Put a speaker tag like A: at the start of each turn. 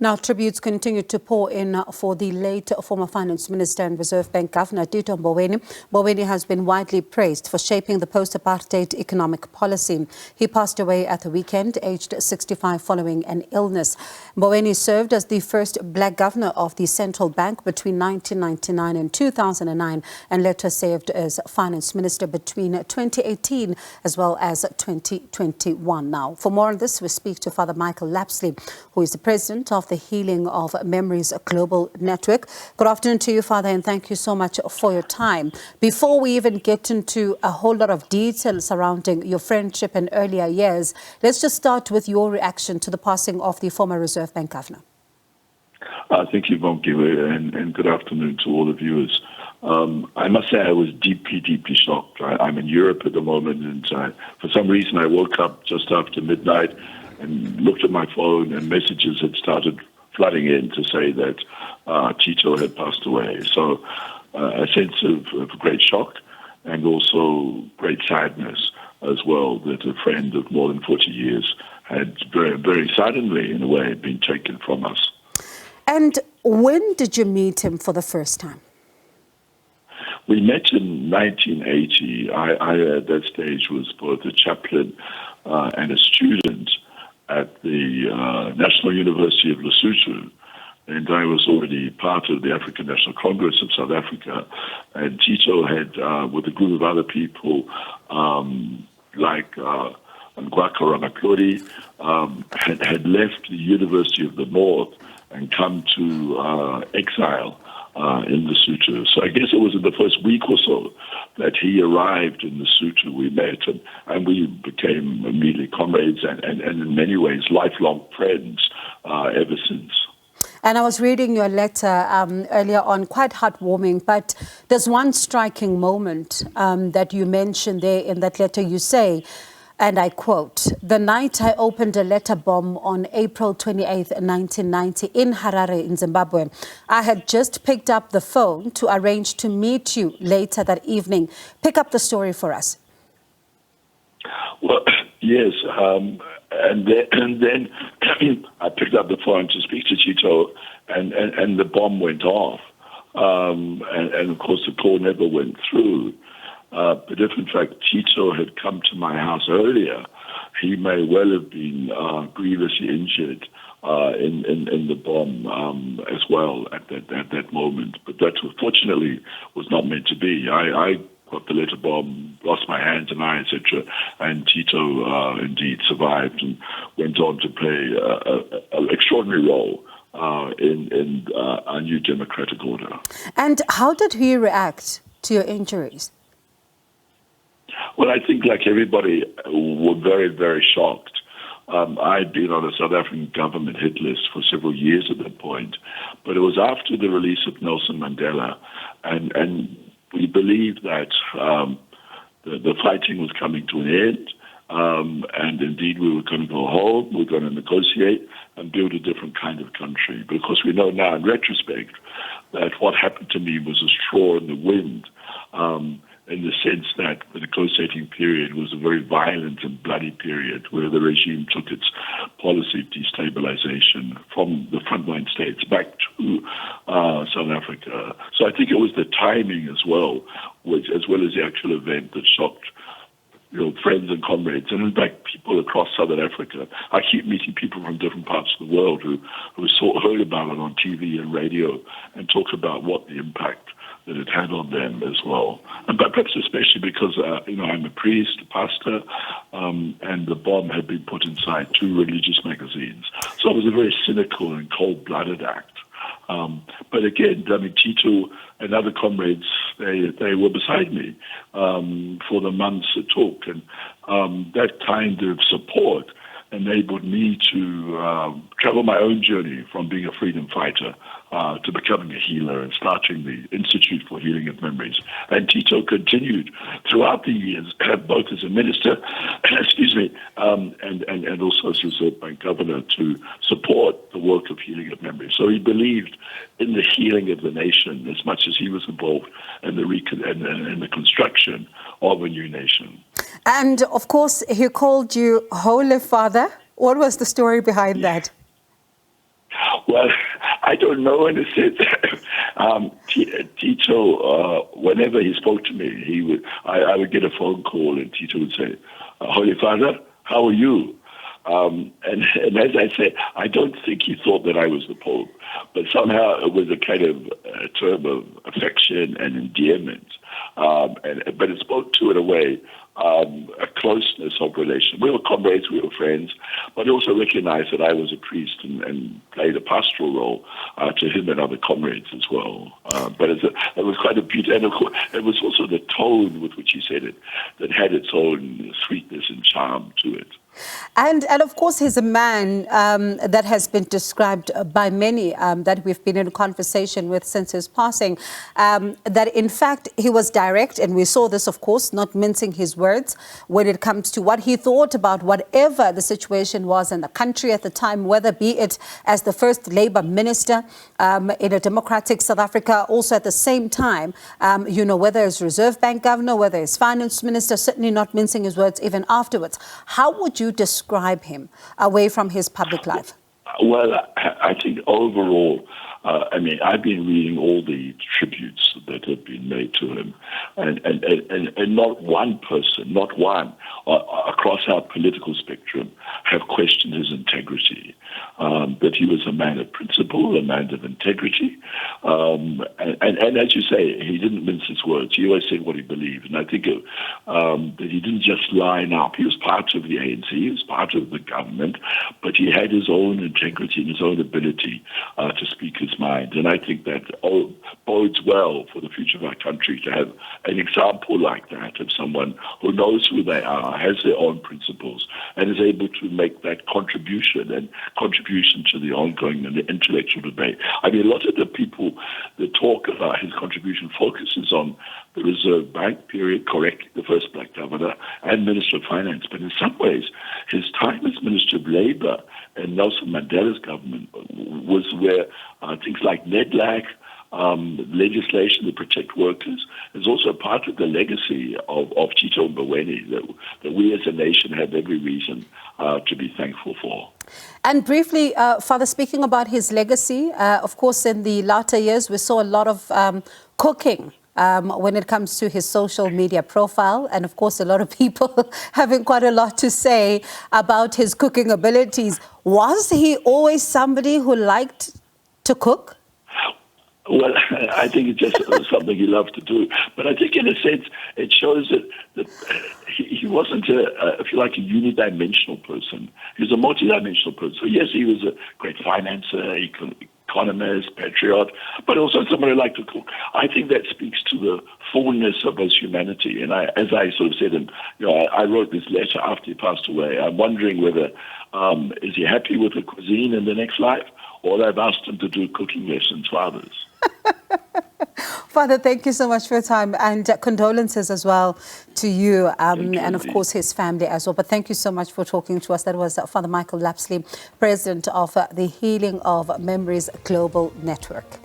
A: Now, tributes continue to pour in for the late former Finance Minister and Reserve Bank Governor Tito Mboweni. Mboweni has been widely praised for shaping the post-apartheid economic policy. He passed away at the weekend, aged 65, following an illness. Mboweni served as the first black governor of the central bank between 1999 and 2009 and later served as Finance Minister between 2018 as well as 2021. Now, for more on this, we speak to Father Michael Lapsley, who is the president of the Healing of Memories Global Network. Good afternoon to you, Father, and thank you so much for your time. Before we even get into a whole lot of details surrounding your friendship and earlier years, let's just start with your reaction to the passing of the former Reserve Bank Governor.
B: Thank you, Bonkiwe, and good afternoon to all the viewers. I must say I was deeply shocked. I'm in Europe at the moment, and for some reason I woke up just after midnight and looked at my phone, and messages had started flooding in to say that Tito had passed away. So a sense of great shock and also great sadness as well that a friend of more than 40 years had very suddenly, in a way, been taken from us.
A: And when did you meet him for the first time?
B: We met in 1980. I at that stage was both a chaplain and a student at the National University of Lesotho, and I was already part of the African National Congress of South Africa, and Tito had, with a group of other people, like Ngwaka Ramatlori, had left the University of the North and come to exile in Lesotho. So I guess it was in the first week or so that he arrived in Lesotho. We met and we became immediately comrades and in many ways lifelong friends ever since.
A: And I was reading your letter earlier on, quite heartwarming, but there's one striking moment that you mentioned there in that letter. You say, and I quote, "The night I opened a letter bomb on April 28, 1990 in Harare in Zimbabwe, I had just picked up the phone to arrange to meet you later that evening." Pick up the story for us.
B: Well, yes, and then I picked up the phone to speak to Tito, and the bomb went off. And of course, the call never went through. But if, in fact, Tito had come to my house earlier, he may well have been grievously injured in the bomb as well at that moment. But that, fortunately, was not meant to be. I got the letter bomb, lost my hands and eye, etc., and Tito indeed survived and went on to play an extraordinary role in our new democratic order.
A: And how did he react to your injuries?
B: Well, I think like everybody were very shocked. I'd been on the South African government hit list for several years at that point, but it was after the release of Nelson Mandela, and we believed that the fighting was coming to an end, and indeed we were going to go home, we were going to negotiate and build a different kind of country. Because we know now in retrospect that what happened to me was a straw in the wind, in the sense that the negotiating period was a very violent and bloody period where the regime took its policy of destabilization from the frontline states back to South Africa. So I think it was the timing as well, which, as well as the actual event, that shocked friends and comrades, and in fact people across Southern Africa. I keep meeting people from different parts of the world who heard about it on TV and radio and talk about what the impact that it had on them as well. And but perhaps especially because, I'm a priest, a pastor, and the bomb had been put inside 2 religious magazines. So it was a very cynical and cold-blooded act. But again, Tito and other comrades, they were beside me for the months it took. And that kind of support enabled me to travel my own journey from being a freedom fighter to becoming a healer and starting the Institute for Healing of Memories. And Tito continued throughout the years, both as a minister, and also as Reserve Bank Governor, to support the work of Healing of Memories. So he believed in the healing of the nation as much as he was involved in the construction of a new nation.
A: And of course, he called you Holy Father. What was the story behind that?
B: Well, Well, I don't know in a sense. Tito, whenever he spoke to me, I would get a phone call, and Tito would say, "Holy Father, how are you?" And as I said, I don't think he thought that I was the Pope, but somehow it was a kind of term of affection and endearment. But it spoke to, in a way, a closeness of relation. We were comrades, we were friends, but also recognized that I was a priest and played a pastoral role to him and other comrades as well. But it was quite a beauty, and of course, it was also the tone with which he said it that had its own sweetness and charm to it.
A: And of course, he's a man that has been described by many that we've been in conversation with since his passing, that in fact he was direct, and we saw this, of course, not mincing his words when it comes to what he thought about whatever the situation was in the country at the time, whether be it as the first Labour minister in a democratic South Africa, also at the same time, whether as Reserve Bank governor, whether as finance minister, certainly not mincing his words even afterwards. How would you describe him away from his public life?
B: Well, I think overall, I've been reading all the tributes that have been made to him, and not one person, not one, across our political spectrum have questioned his integrity. That he was a man of principle, a man of integrity, and as you say, he didn't mince his words. He always said what he believed, and I think that he didn't just line up. He was part of the ANC, he was part of the government, but he had his own integrity and his own ability to speak his mind. And I think that bodes well for the future of our country to have an example like that of someone who knows who they are, has their own principles, and is able to make that contribution to the ongoing and the intellectual debate. A lot of the people that talk about his contribution focuses on the Reserve Bank period, correctly, the first black governor, and Minister of Finance. But in some ways, his time as Minister of Labour and Nelson Mandela's government was where things like NEDLAC, legislation to protect workers, is also part of the legacy of Tito Mboweni that we as a nation have every reason to be thankful for.
A: And briefly, Father, speaking about his legacy, of course, in the latter years, we saw a lot of cooking when it comes to his social media profile. And of course, a lot of people having quite a lot to say about his cooking abilities. Was he always somebody who liked to cook?
B: Well, I think it's just something he loved to do. But I think in a sense, it shows that he wasn't, if you like, a unidimensional person. He was a multidimensional person. So yes, he was a great financer, economist, patriot, but also someone who liked to cook. I think that speaks to the fullness of his humanity. And as I sort of said, and I wrote this letter after he passed away. I'm wondering whether is he happy with the cuisine in the next life, or I've asked him to do cooking lessons for others.
A: Father, thank you so much for your time, and condolences as well to you, and of course his family as well. But thank you so much for talking to us. That was Father Michael Lapsley, President of the Healing of Memories Global Network.